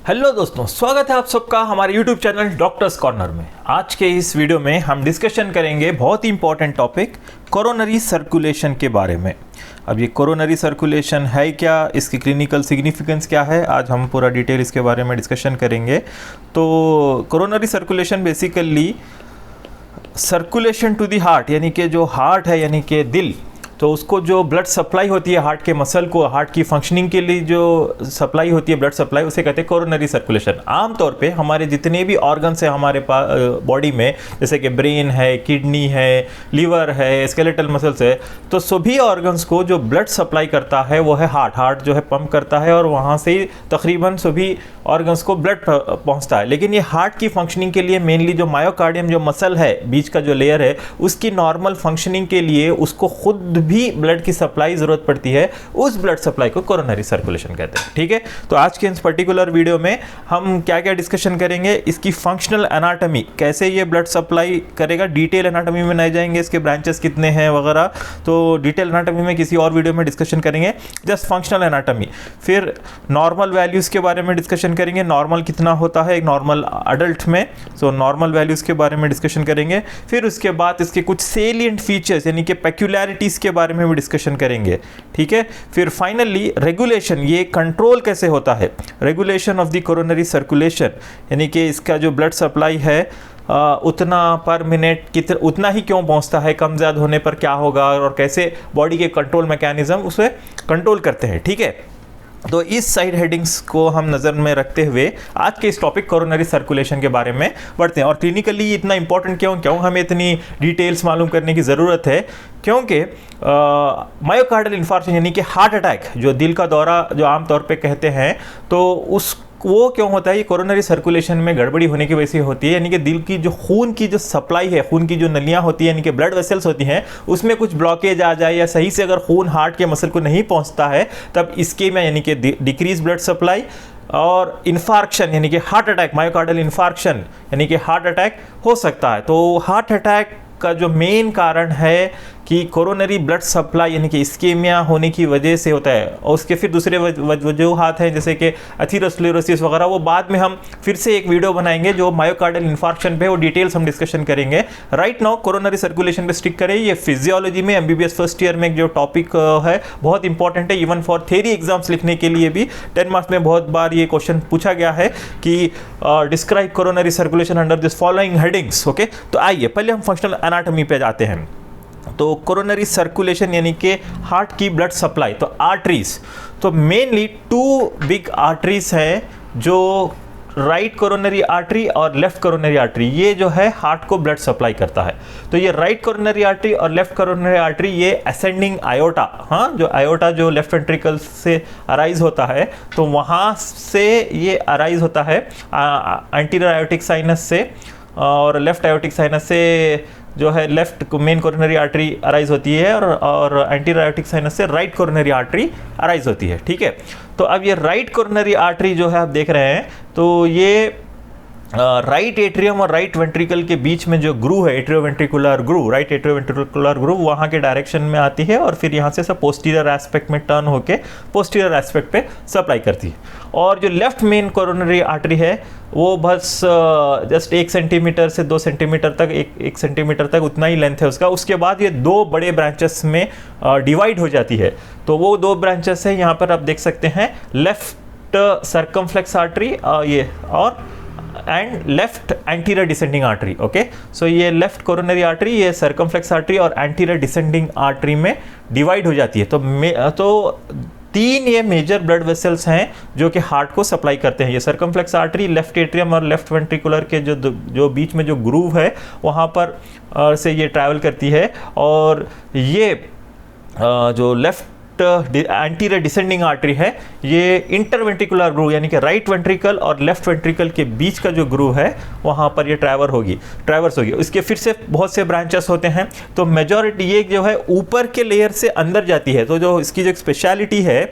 Hello दोस्तों, स्वागत है आप सबका हमारे YouTube चैनल डॉक्टर्स कॉर्नर में। आज के इस वीडियो में हम डिस्कशन करेंगे बहुत ही इंपॉर्टेंट टॉपिक कोरोनरी सर्कुलेशन के बारे में। अब ये कोरोनरी सर्कुलेशन है क्या, इसकी क्लिनिकल सिग्निफिकेंस क्या है, आज हम पूरा डिटेल इसके बारे में डिस्कशन करेंगे। तो coronary circulation basically circulation to the heart, यानी कि जो हार्ट है यानी कि दिल, तो उसको जो ब्लड सप्लाई होती है हार्ट के मसल को, हार्ट की फंक्शनिंग के लिए जो सप्लाई होती है ब्लड सप्लाई, उसे कहते हैं कोरोनरी सर्कुलेशन। आमतौर पे हमारे जितने भी ऑर्गन्स हैं हमारे बॉडी में, जैसे कि ब्रेन है, किडनी है, लीवर है, स्केलेटल मसल्स है, तो सभी ऑर्गन्स को जो ब्लड सप्लाई करता है वो है हार्ट। हार्ट जो है पंप करता है और वहाँ से तकरीबन सभी ऑर्गन्स को ब्लड पहुँचता है। लेकिन ये हार्ट की फंक्शनिंग के लिए मेनली जो मायोकार्डियम जो मसल है, बीच का जो लेयर है, उसकी नॉर्मल फंक्शनिंग के लिए उसको खुद भी ब्लड की सप्लाई जरूरत पड़ती है। उस ब्लड सप्लाई को कोरोनरी सर्कुलेशन कहते हैं। ठीक है, तो आज के इस पर्टिकुलर वीडियो में हम क्या क्या डिस्कशन करेंगे, इसकी फंक्शनल एनाटॉमी, कैसे ये ब्लड सप्लाई करेगा, डिटेल एनाटॉमी में नहीं जाएंगे, इसके ब्रांचेस कितने हैं वगैरह, तो डिटेल एनाटॉमी में किसी और वीडियो में डिस्कशन करेंगे। Just functional anatomy. फिर नॉर्मल वैल्यूज के बारे में डिस्कशन करेंगे, नॉर्मल कितना होता है एक नॉर्मल अडल्ट में, सो नॉर्मल वैल्यूज के बारे में डिस्कशन करेंगे। फिर उसके बाद इसके कुछ सेलिएंट फीचर्स यानी कि पेक्युलैरिटीज के बारे में भी डिस्कशन करेंगे। ठीक है, फिर फाइनली रेगुलेशन, ये कंट्रोल कैसे होता है, regulation of the coronary circulation, यानी कि इसका जो ब्लड सप्लाई है उतना पर मिनट उतना ही क्यों पहुंचता है, कम ज़्यादा होने पर क्या होगा, और कैसे बॉडी के कंट्रोल मैकेनिज्म उसे कंट्रोल करते हैं। ठीक है, तो इस साइड हेडिंग्स को हम नज़र में रखते हुए आज के इस टॉपिक कोरोनरी सर्कुलेशन के बारे में बढ़ते हैं। और क्लिनिकली इतना इंपॉर्टेंट क्यों हमें इतनी डिटेल्स मालूम करने की ज़रूरत है, क्योंकि मायोकार्डियल इन्फार्क्शन यानी कि हार्ट अटैक, जो दिल का दौरा जो आमतौर पे कहते हैं, तो वो क्यों होता है, ये कोरोनरी सर्कुलेशन में गड़बड़ी होने की वजह से होती है। यानी कि दिल की जो खून की जो सप्लाई है, खून की जो नलियां होती हैं यानी कि ब्लड वेसल्स होती हैं, उसमें कुछ ब्लॉकेज आ जाए या सही से अगर खून हार्ट के मसल को नहीं पहुंचता है, तब इसके में यानी कि डिक्रीज ब्लड सप्लाई और इन्फार्क्शन यानी कि हार्ट अटैक, मायोकार्डियल इन्फार्क्शन यानी कि हार्ट अटैक हो सकता है। तो हार्ट अटैक का जो मेन कारण है कि कोरोनरी ब्लड सप्लाई यानी कि इस्केमिया होने की वजह से होता है। और उसके फिर दूसरे वजूहात हैं जैसे कि एथेरोस्क्लेरोसिस वगैरह, वो बाद में हम फिर से एक वीडियो बनाएंगे जो मायोकार्डियल इन्फार्क्शन पे, वो डिटेल्स हम डिस्कशन करेंगे। राइट नाउ कोरोनरी सर्कुलेशन पे स्टिक करें। ये फिजियोलॉजी में एमबीबीएस फर्स्ट ईयर में जो टॉपिक है बहुत इंपॉर्टेंट है, इवन फॉर थ्योरी एग्जाम्स लिखने के लिए भी 10 मार्क्स में बहुत बार ये क्वेश्चन पूछा गया है कि describe coronary circulation under this following headings. Okay, तो आइए पहले हम फंक्शनल एनाटॉमी पे जाते हैं। तो कोरोनरी सर्कुलेशन यानी कि हार्ट की ब्लड सप्लाई, तो आर्टरीज, तो मेनली 2 बिग आर्टरीज हैं, जो राइट कोरोनरी आर्टरी और लेफ्ट कोरोनरी आर्टरी, ये जो है हार्ट को ब्लड सप्लाई करता है। तो ये राइट कोरोनरी आर्टरी और लेफ्ट कोरोनरी आर्टरी, ये असेंडिंग आयोटा, हाँ, जो आयोटा जो लेफ्ट वेंट्रिकल से अराइज होता है, तो वहाँ से ये अराइज होता है एंटीरियर आयोटिक साइनस से, और लेफ्ट आयोटिक साइनस से जो है left main coronary artery arise होती है, और एंटीरियर आयोटिक साइनस से राइट कोरोनरी आर्टरी अराइज होती है। ठीक है, तो अब ये राइट कोरोनरी आर्टरी जो है आप देख रहे हैं, तो ये राइट एट्रियम और राइट वेंट्रिकल के बीच में जो ग्रूव है, atrioventricular groove, right atrioventricular groove, वहाँ के डायरेक्शन में आती है और फिर यहाँ से सब पोस्टीरियर एस्पेक्ट में टर्न होके पोस्टीरियर एस्पेक्ट पे सप्लाई करती है। और जो लेफ्ट मेन कोरोनरी आर्टरी है वो बस जस्ट 1 सेंटीमीटर से 2 सेंटीमीटर तक, 1 सेंटीमीटर तक उतना ही लेंथ है उसका। उसके बाद ये 2 बड़े ब्रांचेस में डिवाइड हो जाती है। तो वो 2 ब्रांचेस है, यहाँ पर आप देख सकते हैं, लेफ्ट सर्कमफ्लेक्स आर्टरी ये, और and left anterior descending artery. Okay, so ये लेफ्ट कोरोनरी आर्टरी, ये सर्कमफ्लेक्स आर्टरी और एंटीरियर डिसेंडिंग आर्टरी में डिवाइड हो जाती है। तो 3 ये मेजर ब्लड वेसल्स हैं जो कि हार्ट को सप्लाई करते हैं। ये सर्कमफ्लेक्स आर्टरी, लेफ्ट एट्रियम और लेफ्ट वेंट्रिकुलर के जो बीच में जो ग्रूव है वहाँ पर से ये ट्रैवल करती है। और ये जो लेफ्ट एंटीरियर डिसेंडिंग आर्टरी है, ये इंटरवेंट्रिकुलर ग्रूव यानी कि राइट वेंट्रिकल और लेफ्ट वेंट्रिकल के बीच का जो ग्रूव है वहाँ पर ये ट्रैवर्स होगी। इसके फिर से बहुत से ब्रांचेस होते हैं, तो मेजॉरिटी ये जो है ऊपर के लेयर से अंदर जाती है। तो जो इसकी जो स्पेशलिटी है,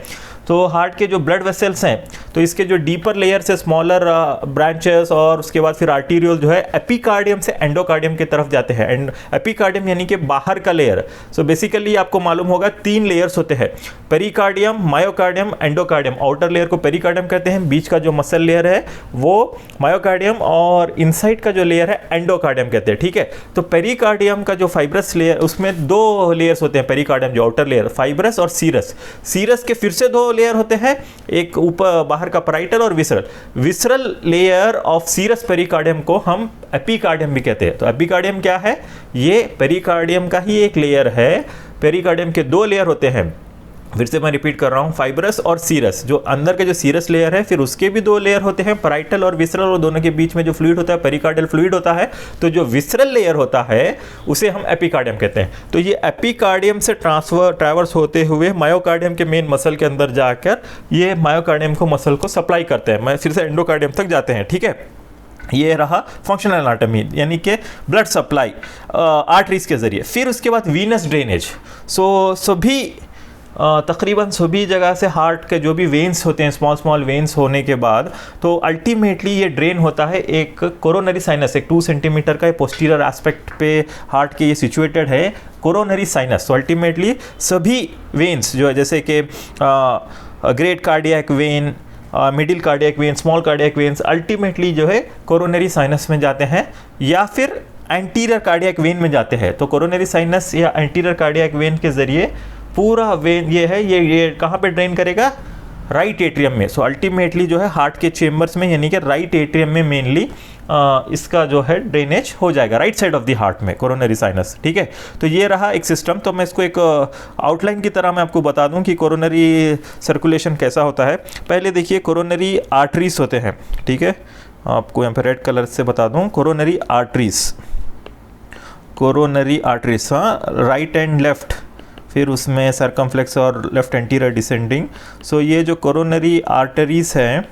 तो हार्ट के जो ब्लड वेसल्स हैं, तो इसके जो डीपर लेयर से स्मॉलर ब्रांचेस और उसके बाद फिर आर्टीरियल जो है एपिकार्डियम से एंडोकार्डियम की तरफ जाते हैं। एंड एपिकार्डियम यानी कि बाहर का लेयर। सो बेसिकली आपको मालूम होगा 3 लेयर्स होते हैं, pericardium, myocardium, endocardium. Outer layer को पेरिकार्डियम कहते हैं, बीच का जो मसल लेयर है वो मायोकार्डियम और इनसाइड का जो लेयर है एंडोकार्डियम कहते हैं। ठीक है, तो पेरिकार्डियम का जो फाइब्रस लेयर, उसमें 2 लेयर्स होते हैं पेरिकार्डियम जो आउटर लेयर, फाइब्रस और सीरस। सीरस के फिर से 2 लेयर होते हैं, एक ऊपर बाहर का पैराइटल और visceral. Visceral layer of serous pericardium को हम एपिकार्डियम भी कहते हैं। तो एपिकार्डियम क्या है? ये पेरिकार्डियम का ही एक लेयर है। पेरिकार्डियम के 2 लेयर होते हैं, फिर से मैं रिपीट कर रहा हूँ, फाइब्रस और सीरस। जो अंदर के जो सीरस लेयर है, फिर उसके भी 2 लेयर होते हैं, पैराइटल और विसरल, और दोनों के बीच में जो फ्लूइड होता है पेरिकार्डियल फ्लूइड होता है। तो जो विसरल लेयर होता है उसे हम एपिकार्डियम कहते हैं। तो ये एपिकार्डियम से ट्रैवर्स होते हुए मायोकार्डियम के मेन मसल के अंदर जाकर ये मायोकार्डियम को मसल को सप्लाई करते हैं, फिर से एंडोकार्डियम तक जाते हैं। ठीक है, ये रहा फंक्शनल एनाटॉमी, यानी कि ब्लड सप्लाई आर्टरीज के जरिए। फिर उसके बाद वीनस ड्रेनेज। सभी तकरीबन सभी जगह से हार्ट के जो भी वेन्स होते हैं, स्मॉल वेन्स होने के बाद, तो अल्टीमेटली ये ड्रेन होता है एक कोरोनरी साइनस, एक 2 सेंटीमीटर का पोस्टीरियर एस्पेक्ट पे हार्ट के ये सिचुएटेड है कोरोनरी साइनस। तो अल्टीमेटली सभी वेन्स जो है, जैसे कि great cardiac vein, middle cardiac vein, small cardiac veins, ultimately जो है कोरोनरी साइनस में जाते हैं या फिर एंटीरियर कार्डियक वेन में जाते हैं। तो कोरोनरी साइनस या एंटीरियर कार्डियक वेन के जरिए पूरा वेन ये है, ये कहाँ पे ड्रेन करेगा? राइट एट्रियम में। सो अल्टीमेटली जो है हार्ट के चेम्बर्स में, यानी कि राइट एट्रियम में मेनली इसका जो है ड्रेनेज हो जाएगा, right side of the heart में कोरोनरी साइनस। ठीक है, तो ये रहा एक सिस्टम। तो मैं इसको एक आउटलाइन की तरह मैं आपको बता दूं कि कोरोनरी सर्कुलेशन कैसा होता है। पहले देखिए, कोरोनरी आर्टरीज होते हैं। ठीक है, आपको यहाँ पे रेड कलर से बता दूं, कोरोनरी आर्टरीज, कोरोनरी आर्टरीज, हाँ, राइट एंड लेफ्ट, फिर उसमें सरकमफ्लेक्स और लेफ्ट एंटीरियर डिसेंडिंग। सो ये जो कोरोनरी आर्टरीज हैं,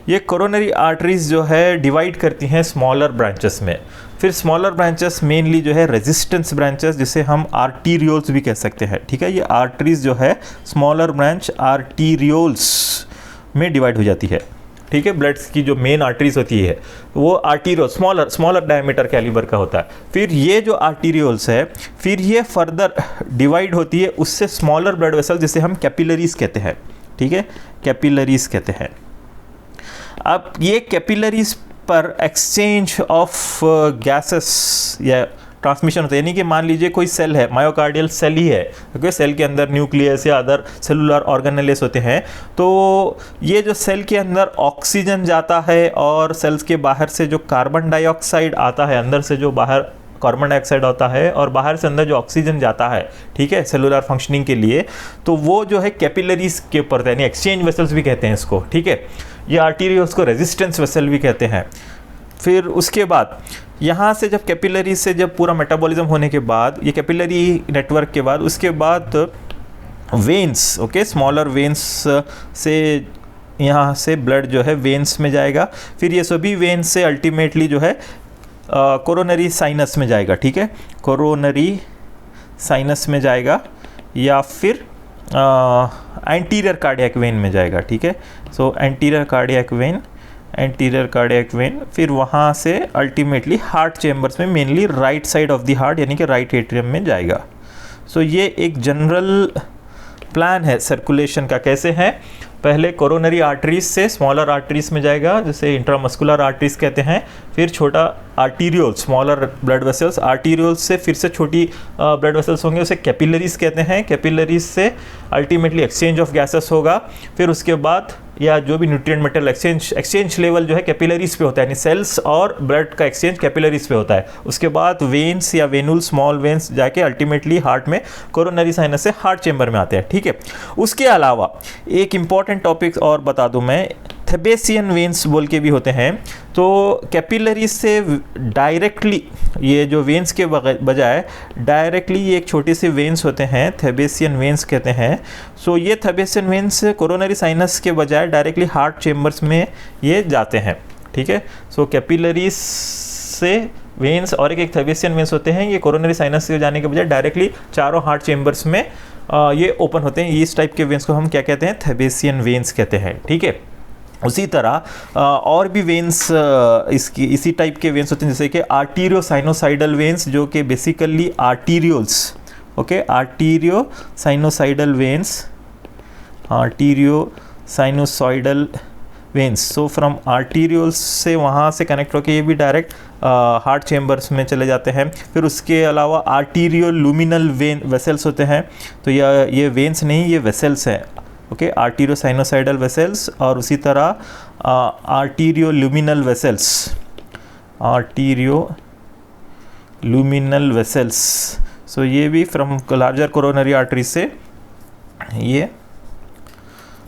ये कोरोनरी आर्टरीज जो है डिवाइड करती हैं स्मॉलर ब्रांचेस में। फिर स्मॉलर ब्रांचेस मेनली जो है रेजिस्टेंस ब्रांचेस, जिसे हम आर्टीरियोल्स भी कह सकते हैं। ठीक है, ये आर्टरीज जो है स्मॉलर ब्रांच आर्टीरियोल्स में डिवाइड हो जाती है। ठीक है, ब्लड की जो मेन आर्टरीज होती है वो आर्टीरियो स्मॉलर डायमीटर कैलिबर का होता है। फिर ये जो आर्टीरियोल्स है, फिर ये फर्दर डिवाइड होती है उससे स्मॉलर ब्लड वेसल, जिसे हम कैपिलरीज कहते हैं। ठीक है, कैपिलरीज कहते हैं। अब ये कैपिलरीज पर एक्सचेंज ऑफ गैसेस या ट्रांसमिशन होता है, यानी कि मान लीजिए कोई सेल है, मायोकार्डियल सेल ही है, क्योंकि सेल के अंदर न्यूक्लियस या अदर सेलुलर ऑर्गेनेल्स होते हैं। तो ये जो सेल के अंदर ऑक्सीजन जाता है और सेल्स के बाहर से जो कार्बन डाइऑक्साइड आता है, अंदर से जो बाहर कार्बन डाइऑक्साइड होता है और बाहर से अंदर जो ऑक्सीजन जाता है, ठीक है, सेलुलर फंक्शनिंग के लिए, तो वो जो है कैपिलरीज के ऊपर, यानी एक्सचेंज वेसल्स भी कहते हैं इसको। ठीक है, ये आर्टीरियोल्स को रेजिस्टेंस वेसल भी कहते हैं। फिर उसके बाद यहाँ से जब कैपिलरी से जब पूरा मेटाबॉलिज्म होने के बाद, ये कैपिलरी नेटवर्क के बाद, उसके बाद वेन्स, ओके, स्मॉलर वेन्स से यहाँ से ब्लड जो है वेन्स में जाएगा। फिर ये सभी वेन्स से अल्टीमेटली जो है कोरोनरी साइनस में जाएगा। ठीक है, कोरोनरी साइनस में जाएगा या फिर एंटीरियर कार्डियक वेन में जाएगा। ठीक है, सो एंटीरियर कार्डियक वेन, फिर वहाँ से अल्टीमेटली हार्ट चेम्बर्स में, mainly right side of the heart, यानी कि राइट एट्रियम में जाएगा। सो ये एक जनरल प्लान है सर्कुलेशन का। कैसे है? पहले कोरोनरी आर्टरीज से स्मॉलर आर्टरीज में जाएगा, जिसे इंट्रामस्कुलर आर्टरीज कहते हैं। फिर छोटा arteriole, smaller blood vessels, arterioles से फिर से छोटी ब्लड वेसल्स होंगे, उसे कैपिलरीज कहते हैं। कैपिलरीज से अल्टीमेटली एक्सचेंज ऑफ गैसेस होगा। फिर उसके बाद या जो भी न्यूट्रिएंट मेटल एक्सचेंज लेवल जो है कैपिलरीज पे होता है, यानी सेल्स और ब्लड का एक्सचेंज कैपिलरीज पे होता है। उसके बाद वेन्स या वेनुल, स्मॉल वेन्स जाके अल्टीमेटली हार्ट में, कोरोनरी साइनस से हार्ट चेम्बर में आते हैं। ठीक है, उसके अलावा एक इंपॉर्टेंट टॉपिक और बता दूं मैं, थेबेसियन वेन्स बोल के भी होते हैं। तो कैपिलरीज से डायरेक्टली, ये जो वेन्स के बजाय डायरेक्टली ये एक छोटे से वेन्स होते हैं, थेबेसियन वेन्स कहते हैं। सो ये थेबेसियन वेन्स कोरोनरी साइनस के बजाय डायरेक्टली हार्ट चेम्बर्स में ये जाते हैं। ठीक है, सो कैपिलरीज से वेन्स और एक थेबेसियन वेन्स होते हैं, ये कोरोनरी साइनस से जाने के बजाय डायरेक्टली चारों हार्ट चेम्बर्स में ये ओपन होते हैं। इस टाइप के वेन्स को हम क्या कहते हैं, थेबेसियन वेन्स कहते हैं, ठीक है। उसी तरह और भी वेन्स इसी टाइप के वेन्स होते हैं, जैसे कि आर्टीरियोसाइनोसाइडल वेन्स, जो कि basically arterioles, okay, arteriosinusoidal veins, arteriosinusoidal veins. So from arterioles से वहाँ से कनेक्ट होकर ये भी डायरेक्ट हार्ट चेम्बर्स में चले जाते हैं। फिर उसके अलावा आर्टीरियो लुमिनल वेसल्स होते हैं। तो ये वेन्स नहीं, ये वेसल्स हैं, ओके, आर्टीरियोसाइनोसाइडल वेसल्स। और उसी तरह आर्टीरियो लुमिनल वेसल्स, आर्टीरियोलुमिनल वेसल्स। सो ये भी फ्रॉम लार्जर कोरोनरी आर्टरी से ये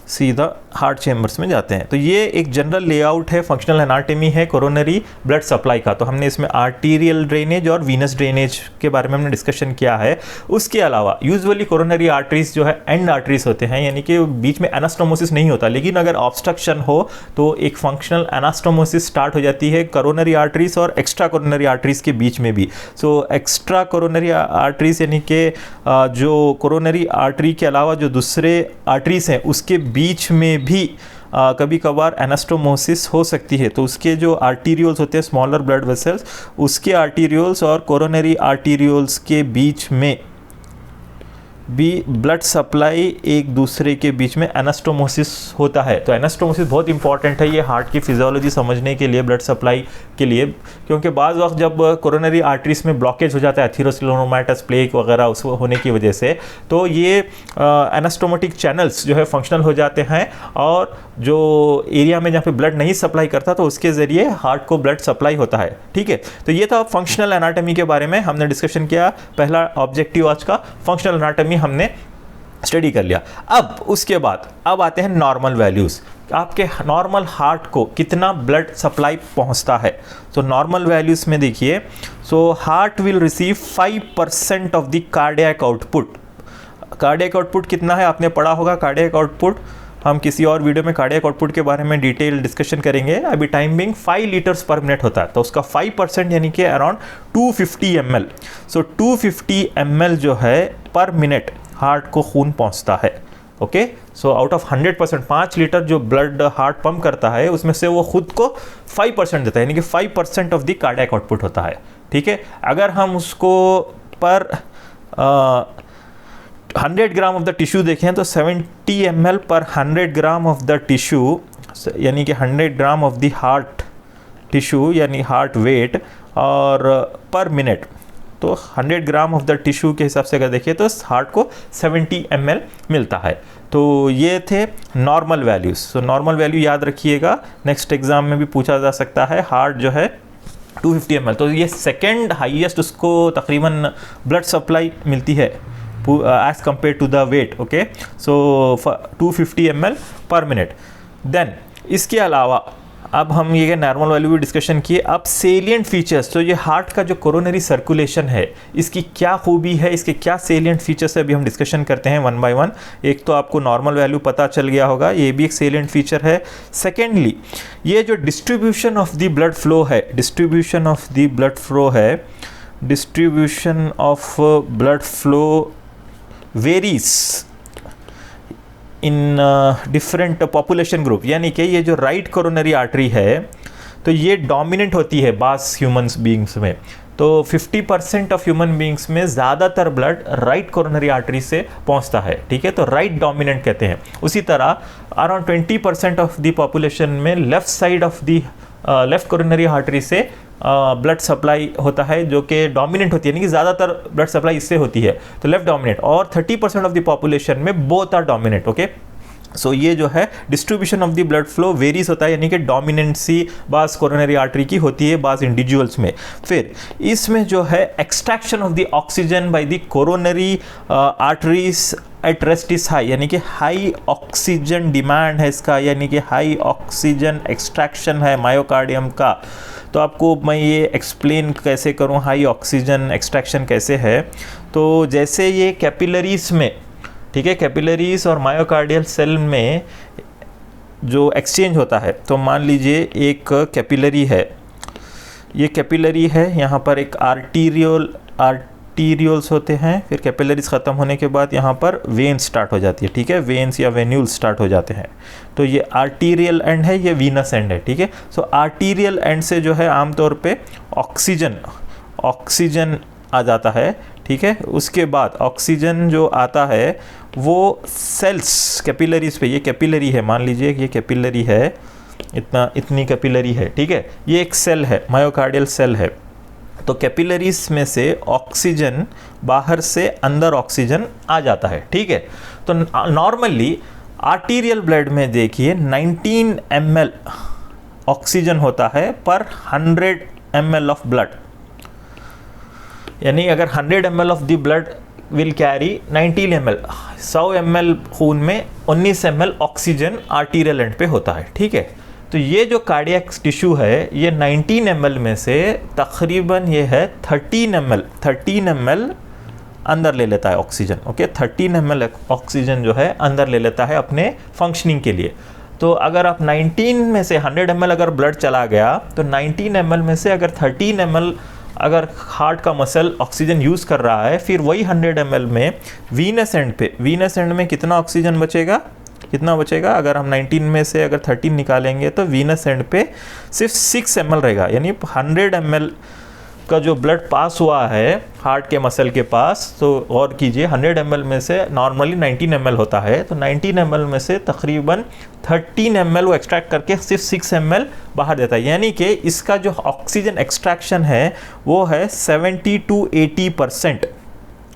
सीधा हार्ट चेम्बर्स में जाते हैं। तो ये एक जनरल लेआउट है, फंक्शनल एनाटॉमी है कोरोनरी ब्लड सप्लाई का। तो हमने इसमें आर्टीरियल ड्रेनेज और वीनस ड्रेनेज के बारे में हमने डिस्कशन किया है। उसके अलावा यूजुअली कोरोनरी आर्टरीज जो है एंड आर्टरीज होते हैं, यानी कि बीच में एनास्टोमोसिस नहीं होता, लेकिन अगर ऑब्स्ट्रक्शन हो तो एक फंक्शनल एनास्टोमोसिस स्टार्ट हो जाती है कोरोनरी आर्टरीज और एक्स्ट्रा कोरोनरी आर्टरीज के बीच में भी। सो एक्स्ट्रा कोरोनरी आर्टरीज यानी कि जो कोरोनरी आर्टरी के अलावा जो दूसरे आर्टरीज हैं उसके बीच में भी कभी कभार एनास्टोमोसिस हो सकती है। तो उसके जो आर्टीरियोल्स होते हैं, स्मॉलर ब्लड वेसल्स, उसके आर्टीरियोल्स और कोरोनरी आर्टीरियोल्स के बीच में भी ब्लड सप्लाई एक दूसरे के बीच में एनास्टोमोसिस होता है। तो एनास्टोमोसिस बहुत इंपॉर्टेंट है ये हार्ट की फिजियोलॉजी समझने के लिए, ब्लड सप्लाई के लिए, क्योंकि बाज़ वक्त जब कोरोनरी आर्टरीज में ब्लॉकेज हो जाता है एथेरोस्क्लेरोमाइटिस, प्लेक वगैरह उस होने की वजह से, तो ये एनास्टोमेटिक चैनल्स जो है फंक्शनल हो जाते हैं और जो एरिया में जहाँ पे ब्लड नहीं सप्लाई करता तो उसके ज़रिए हार्ट को ब्लड सप्लाई होता है, ठीक है। तो ये था फंक्शनल एनाटॉमी के बारे में हमने डिस्कशन किया। पहला ऑब्जेक्टिव आज का फंक्शनल एनाटॉमी हमने स्टडी कर लिया। अब उसके बाद अब आते हैं नॉर्मल वैल्यूज़। आपके नॉर्मल हार्ट को कितना ब्लड सप्लाई पहुंचता है। तो नॉर्मल वैल्यूज़ में देखिए, so heart will receive 5% of the cardiac output. Cardiac output कितना है आपने पढ़ा होगा। कार्डियक आउटपुट हम किसी और वीडियो में कार्डियक आउटपुट के बारे में डिटेल डिस्कशन करेंगे। अभी टाइम बिंग 5 लीटर्स पर मिनट होता है, तो उसका 5% यानी कि अराउंड 250 ml। सो 250 ml जो है पर मिनट हार्ट को खून पहुंचता है, okay. So out of 100%, 5 litre जो ब्लड हार्ट पंप करता है उसमें से वो खुद को 5% देता है, यानी कि 5% ऑफ द कार्डियक आउटपुट होता है, ठीक है। अगर हम उसको पर 100 ग्राम ऑफ द टिश्यू देखें तो 70 ml पर 100 ग्राम ऑफ द टिश्यू, यानी कि 100 gram of the heart tissue यानी हार्ट वेट, और पर मिनट तो 100 ग्राम ऑफ द टिश्यू के हिसाब से अगर देखिए तो हार्ट को 70 ml मिलता है। तो ये थे normal values. So normal value याद रखिएगा, नेक्स्ट एग्जाम में भी पूछा जा सकता है। हार्ट जो है 250 ml, तो ये सेकेंड हाईएस्ट उसको तकरीबन ब्लड सप्लाई मिलती है as compared to the weight, okay, so 250 ml पर मिनट। देन इसके अलावा अब हम ये नॉर्मल वैल्यू भी डिस्कशन किए। अब सेलिएंट फीचर्स, तो ये हार्ट का जो कोरोनरी सर्कुलेशन है इसकी क्या खूबी है, इसके क्या सेलिएंट फीचर्स है, अभी हम डिस्कशन करते हैं वन बाय वन। एक तो आपको नॉर्मल वैल्यू पता चल गया होगा, ये भी एक सेलिएंट फीचर है। सेकेंडली ये जो distribution of the blood flow है, distribution of the blood flow है, distribution of blood flow varies in different population group, यानी कि ये जो राइट कोरोनरी आर्टरी है तो ये डोमिनेंट होती है बास ह्यूमंस बीइंग्स में। तो 50% ऑफ ह्यूमन बीइंग्स में ज़्यादातर ब्लड राइट कोरोनरी आर्टरी से पहुंचता है, ठीक है, तो राइट डोमिनेंट कहते हैं। उसी तरह अराउंड 20% ऑफ द पॉपुलेशन में left side of the left coronary artery से ब्लड सप्लाई होता है, जो कि डोमिनेंट होती है, यानी कि ज़्यादातर ब्लड सप्लाई इससे होती है, तो लेफ्ट डोमिनेंट। और 30% ऑफ द पॉपुलेशन में both are dominant, okay. So ये जो है distribution of the blood flow varies होता है, यानी कि डोमिनेंसी बास कोरोनरी आर्टरी की होती है बास इंडिविजुअल्स में। फिर इसमें जो है extraction of the oxygen by the coronary arteries at rest is high, यानी कि हाई ऑक्सीजन डिमांड है इसका, यानी कि हाई ऑक्सीजन एक्सट्रैक्शन है मायोकार्डियम का। तो आपको मैं ये एक्सप्लेन कैसे करूँ हाई ऑक्सीजन एक्सट्रैक्शन कैसे है। तो जैसे ये कैपिलरीज में, ठीक है, कैपिलरीज और मायोकार्डियल सेल में जो एक्सचेंज होता है, तो मान लीजिए एक कैपिलरी है, ये कैपिलरी है, यहाँ पर एक आर्टीरियल आर्टीरियल्स होते हैं, फिर कैपिलरीज ख़त्म होने के बाद यहाँ पर वेन्स स्टार्ट हो जाती है, ठीक है, वेन्स या वेन्यूल्स स्टार्ट हो जाते हैं। तो ये आर्टीरियल एंड है, ये वीनस एंड है, ठीक है। सो आर्टीरियल एंड से जो है आमतौर पे ऑक्सीजन आ जाता है, ठीक है। उसके बाद ऑक्सीजन जो आता है वो सेल्स कैपिलरीज पे, ये कैपिलरी है, मान लीजिए ये कैपिलरी है, इतनी कैपिलरी है, ठीक है, ये एक सेल है, मायोकार्डियल सेल है। तो कैपिलरीज में से ऑक्सीजन बाहर से अंदर ऑक्सीजन आ जाता है, ठीक है। तो नॉर्मली आर्टीरियल ब्लड में देखिए 19 ml ऑक्सीजन होता है पर 100 ml ऑफ ब्लड, यानी अगर 100 ml of the blood will carry 19 ml, 100 ml खून में 19 ml ऑक्सीजन आर्टीरियल एंड पे होता है, ठीक है। तो ये जो कार्डियक टिश्यू है ये 19 ml में से तकरीबन ये है 13 ml अंदर ले लेता है ऑक्सीजन, ओके। 13 ml ऑक्सीजन जो है अंदर ले लेता है अपने फंक्शनिंग के लिए। तो अगर आप 19 में से 100 ml अगर ब्लड चला गया तो 19 ml में से अगर 13 ml अगर हार्ट का मसल ऑक्सीजन यूज़ कर रहा है, फिर वही 100 ml में वीनस एंड में कितना ऑक्सीजन बचेगा, कितना बचेगा? अगर हम 19 में से अगर 13 निकालेंगे तो वीनस एंड पे सिर्फ 6 ml रहेगा, यानी 100 ml का जो ब्लड पास हुआ है हार्ट के मसल के पास। तो गौर कीजिए 100 ml में से नॉर्मली 19 ml होता है, तो 19 ml में से तकरीबन 13 ml वो एक्सट्रैक्ट करके सिर्फ 6 ml बाहर देता है, यानी कि इसका जो ऑक्सीजन एक्सट्रैक्शन है वो है 70 to 80%।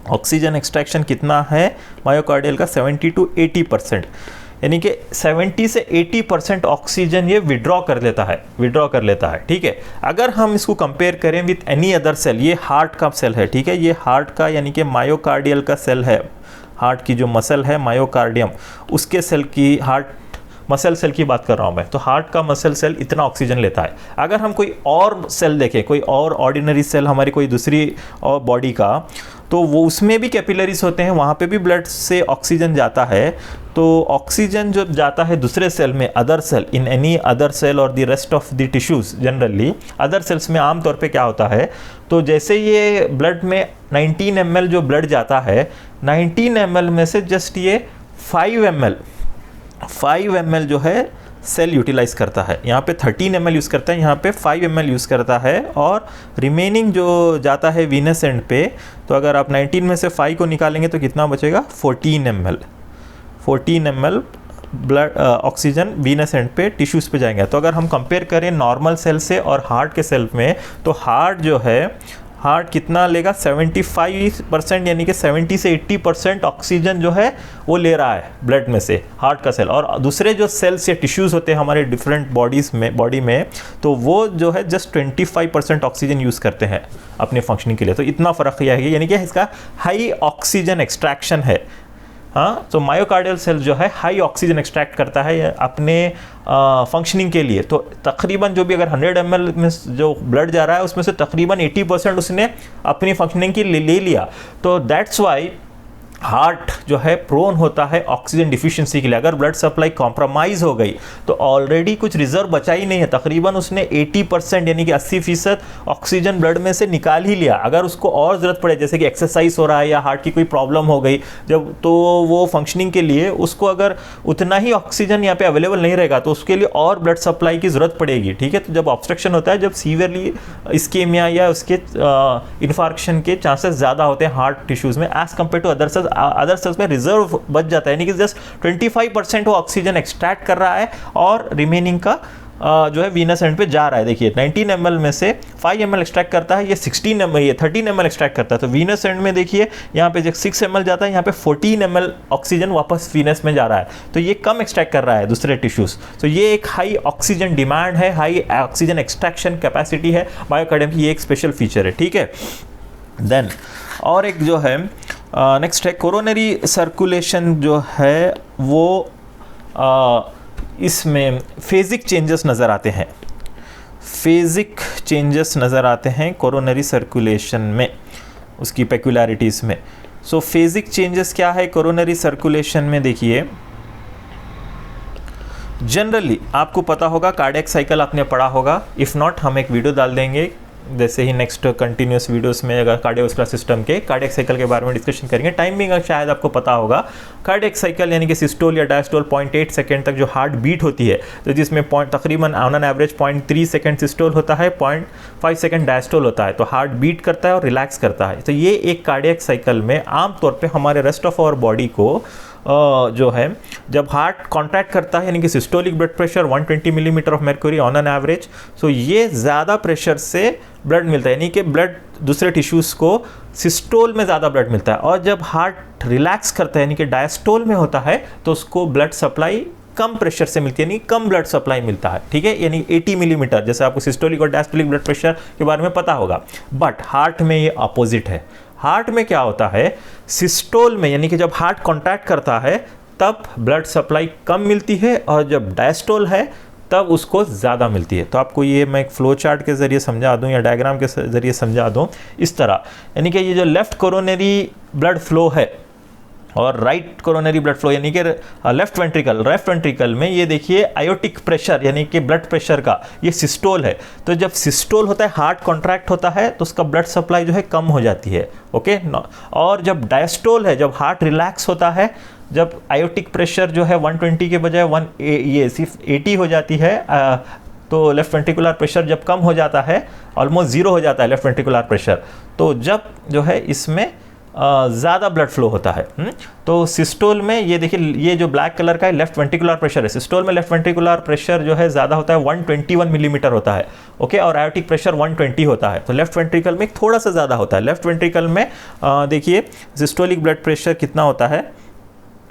ऑक्सीजन एक्सट्रैक्शन कितना है मायोकार्डियल का? 70 to 80%, यानी कि 70 से 80% ऑक्सीजन ये विड्रॉ कर लेता है, ठीक है। अगर हम इसको कंपेयर करें विथ एनी अदर सेल, ये हार्ट का सेल है, ठीक है, ये हार्ट का यानी कि मायोकार्डियल का सेल है, हार्ट की जो मसल है मायोकार्डियम, उसके सेल की, हार्ट मसल सेल की बात कर रहा हूँ मैं, तो हार्ट का मसल सेल इतना ऑक्सीजन लेता है। अगर हम कोई और सेल देखें, कोई और ऑर्डिनरी सेल हमारी कोई दूसरी और बॉडी का, तो वो उसमें भी कैपिलरीज होते हैं, वहाँ पे भी ब्लड से ऑक्सीजन जाता है। तो ऑक्सीजन जब जाता है दूसरे सेल में, other cell, in any other cell और the rest of the tissues, generally other cells में आमतौर पे क्या होता है, तो जैसे ये ब्लड में 19 ml जो ब्लड जाता है, 19 ml में से जस्ट ये 5 ml जो है सेल यूटिलाइज करता है। यहाँ पे 13 ml यूज़ करता है, यहाँ पे 5 ml यूज़ करता है, और रिमेनिंग जो जाता है वीनस एंड पे, तो अगर आप 19 में से 5 को निकालेंगे तो कितना बचेगा? 14 ml blood oxygen Venus and पे टिश्यूज़ पे जाएंगे। तो अगर हम कंपेयर करें नॉर्मल सेल से और हार्ट के सेल में, तो हार्ट कितना लेगा? 75%, यानी कि 70 से 80% ऑक्सीजन जो है वो ले रहा है ब्लड में से हार्ट का सेल। और दूसरे जो सेल्स या टिश्यूज़ होते हैं हमारे डिफरेंट बॉडी में, तो वो जो है जस्ट 25% ऑक्सीजन यूज़ करते हैं अपने फंक्शनिंग के लिए। तो इतना फ़र्क यह है, यानी कि इसका हाई ऑक्सीजन एक्सट्रैक्शन है। हाँ, तो मायोकार्डियल सेल जो है हाई ऑक्सीजन एक्सट्रैक्ट करता है अपने फंक्शनिंग के लिए। तो तकरीबन जो भी अगर 100 ml में जो ब्लड जा रहा है उसमें से तकरीबन 80% उसने अपनी फंक्शनिंग के लिए ले लिया। तो दैट्स वाई हार्ट जो है प्रोन होता है ऑक्सीजन डिफिशिएंसी के लिए। अगर ब्लड सप्लाई कॉम्प्रोमाइज़ हो गई तो ऑलरेडी कुछ रिजर्व बचा ही नहीं है, तकरीबन उसने 80% यानी कि 80% ऑक्सीजन ब्लड में से निकाल ही लिया। अगर उसको और ज़रूरत पड़े, जैसे कि एक्सरसाइज हो रहा है या हार्ट की कोई प्रॉब्लम हो गई जब, तो वो फंक्शनिंग के लिए उसको अगर उतना ही ऑक्सीजन यहाँ पे अवेलेबल नहीं रहेगा तो उसके लिए और ब्लड सप्लाई की ज़रूरत पड़ेगी, ठीक है। तो जब ऑब्स्ट्रक्शन होता है, जब सीवियरली इस्केमिया या उसके इन्फार्क्शन के चांसेस ज़्यादा होते हैं हार्ट टिश्यूज़ में as compared to other cells में रिजर्व बच जाता है, यानी कि जस्ट 25% वो ऑक्सीजन एक्सट्रैक्ट कर रहा है और रिमेनिंग का जो है वीनस एंड पे जा रहा है। देखिए 19 ml में से 5 ml एक्सट्रैक्ट करता है, ये 13 ml एक्सट्रैक्ट करता है। तो वीनस एंड में देखिए यहाँ पे 6 ml जाता है, यहाँ पे 14 ml ऑक्सीजन वापस वीनस में जा रहा है। तो ये कम एक्सट्रैक्ट कर रहा है दूसरे टिश्यूज़। तो ये एक हाई ऑक्सीजन डिमांड है, हाई ऑक्सीजन एक्सट्रैक्शन कैपेसिटी है मायोकार्डियम की, ये एक स्पेशल फीचर है, ठीक है। देन और एक जो है नेक्स्ट है कोरोनरी सर्कुलेशन जो है वो इसमें फेजिक चेंजेस नज़र आते हैं, कोरोनरी सर्कुलेशन में, उसकी पेक्युलरिटीज़ में। सो फेजिक चेंजेस क्या है कोरोनरी सर्कुलेशन में? देखिए जनरली आपको पता होगा, कार्डियक साइकिल आपने पढ़ा होगा, इफ़ नॉट हम एक वीडियो डाल देंगे जैसे ही नेक्स्ट कंटिन्यूस वीडियोस में अगर कार्डियोवास्कुलर सिस्टम के कार्डियक साइकिल के बारे में डिस्कशन करेंगे। टाइमिंग शायद आपको पता होगा, कार्डियक साइकिल यानी कि सिस्टोल या डायस्टोल 0.8 सेकेंड तक जो हार्ट बीट होती है, तो जिसमें तकरीबन on an average 0.3 second systole होता है, 0.5 सेकेंड डायस्टोल होता है। तो हार्ट बीट करता है और रिलैक्स करता है। तो ये एक कार्डियक साइकिल में आमतौर पर हमारे रेस्ट ऑफ आवर बॉडी को जो है जब हार्ट कॉन्ट्रैक्ट करता है, यानी कि systolic blood pressure 120 millimetre of mercury on an average, so ये ज़्यादा प्रेशर से ब्लड मिलता है, यानी कि ब्लड दूसरे टिश्यूज़ को सिस्टोल में ज़्यादा ब्लड मिलता है। और जब हार्ट रिलैक्स करता है यानी कि डायस्टोल में होता है, तो उसको ब्लड सप्लाई कम प्रेशर से मिलती है, यानी कम ब्लड सप्लाई मिलता है। ठीक है, यानी 80 मिलीमीटर, जैसे आपको सिस्टोलिक और डायस्टोलिक ब्लड प्रेशर के बारे में पता होगा। बट हार्ट में ये अपोजिट है। हार्ट में क्या होता है, सिस्टोल में यानी कि जब हार्ट कॉन्ट्रैक्ट करता है तब ब्लड सप्लाई कम मिलती है, और जब डायस्टोल है तब उसको ज़्यादा मिलती है। तो आपको ये मैं एक फ्लो चार्ट के ज़रिए समझा दूं या डायग्राम के ज़रिए समझा दूं इस तरह, यानी कि ये जो लेफ़्ट कोरोनरी ब्लड फ्लो है और राइट कोरोनरी ब्लड फ्लो यानी कि लेफ्ट वेंट्रिकल में ये देखिए आयोटिक प्रेशर यानी कि ब्लड प्रेशर का ये सिस्टोल है। तो जब सिस्टोल होता है, हार्ट कॉन्ट्रैक्ट होता है, तो उसका ब्लड सप्लाई जो है कम हो जाती है। ओके, और जब डायस्टोल है, जब हार्ट रिलैक्स होता है, जब आयोटिक प्रेशर जो है 120 के बजाय ये सिर्फ 80 हो जाती है, तो लेफ्ट वेंट्रिकुलर प्रेशर जब कम हो जाता है, ऑलमोस्ट ज़ीरो हो जाता है लेफ्ट वेंट्रिकुलर प्रेशर, तो जब जो है इसमें ज़्यादा ब्लड फ्लो होता है। तो सिस्टोल में ये देखिए, ये जो ब्लैक कलर का है लेफ्ट वेंट्रिकुलर प्रेशर है। सिस्टोल में लेफ्ट वेंट्रिकुलर प्रेशर जो है ज़्यादा होता है, 121 मिलीमीटर होता है। ओके, और आयोटिक प्रेशर 120 होता है। तो लेफ्ट वेंट्रिकल में थोड़ा सा ज़्यादा होता है। लेफ्ट वेंट्रिकल में देखिए सिस्टोलिक ब्लड प्रेशर कितना होता है,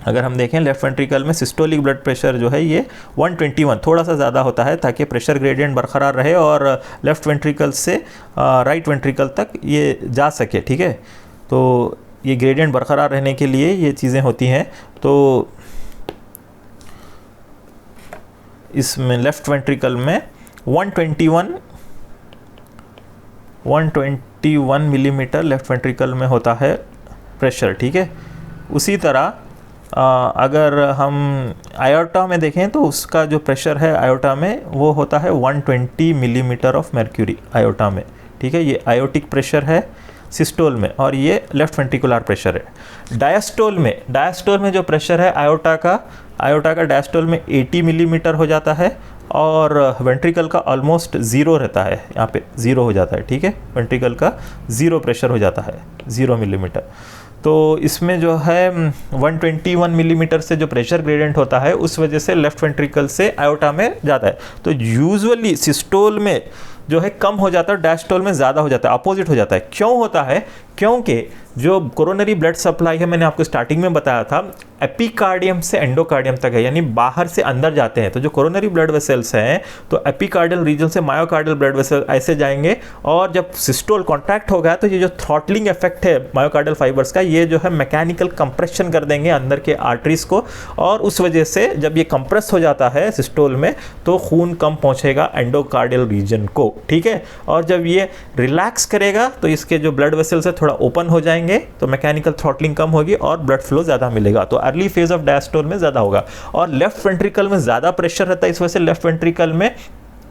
अगर हम देखें लेफ्ट वेंट्रिकल में सिस्टोलिक ब्लड प्रेशर जो है ये 121 थोड़ा सा ज़्यादा होता है, ताकि प्रेशर ग्रेडियंट बरकरार रहे और लेफ्ट वेंट्रिकल से राइट वेंट्रिकल तक ये जा सके। ठीक है, तो ये ग्रेडियंट बरकरार रहने के लिए ये चीज़ें होती हैं। तो इसमें लेफ्ट वेंट्रिकल में 121 मिलीमीटर लेफ्ट वेंट्रिकल में होता है प्रेशर। ठीक है, उसी तरह अगर हम आयोटा में देखें तो उसका जो प्रेशर है आयोटा में वो होता है 120 मिलीमीटर ऑफ मर्क्यूरी आयोटा में। ठीक है, ये आयोटिक प्रेशर है सिस्टोल में, और ये लेफ्ट वेंट्रिकुलर प्रेशर है। डायस्टोल में जो प्रेशर है आयोटा का डायस्टोल में 80 मिलीमीटर हो जाता है, और वेंट्रिकल का ऑलमोस्ट ज़ीरो रहता है, यहाँ पे ज़ीरो हो जाता है। ठीक है, वेंट्रिकल का ज़ीरो प्रेशर हो जाता है, 0 मिलीमीटर। तो इसमें जो है 121 मिलीमीटर से जो प्रेशर ग्रेडियंट होता है, उस वजह से लेफ्ट वेंट्रिकल से आयोटा में जाता है। तो यूजुअली सिस्टोल में जो है कम हो जाता है, डायस्टोल में ज़्यादा हो जाता है, अपोजिट हो जाता है। क्यों होता है? क्योंकि जो कोरोनरी ब्लड सप्लाई है, मैंने आपको स्टार्टिंग में बताया था, एपिकार्डियम से एंडोकार्डियम तक है, यानी बाहर से अंदर जाते हैं। तो जो कोरोनरी ब्लड वेसल्स हैं, तो एपिकार्डियल रीजन से मायोकार्डियल ब्लड वेसल ऐसे जाएंगे, और जब सिस्टोल कॉन्ट्रैक्ट हो गया तो ये जो थ्रॉटलिंग इफेक्ट है मायोकार्डियल फाइबर्स का, ये जो है मैकेनिकल कंप्रेशन कर देंगे अंदर के आर्टरीज को, और उस वजह से जब ये कंप्रेस हो जाता है सिस्टोल में, तो खून कम पहुंचेगा एंडोकार्डियल रीजन को। ठीक है, और जब ये रिलैक्स करेगा तो इसके जो ब्लड वेसल्स है थोड़ा ओपन हो जाएंगे, तो मैकेनिकल थ्रॉटलिंग कम होगी और ब्लड फ्लो ज़्यादा मिलेगा। तो अर्ली फेज ऑफ डायस्टोल में ज़्यादा होगा, और लेफ्ट वेंट्रिकल में ज़्यादा प्रेशर रहता है, इस वजह से लेफ्ट वेंट्रिकल में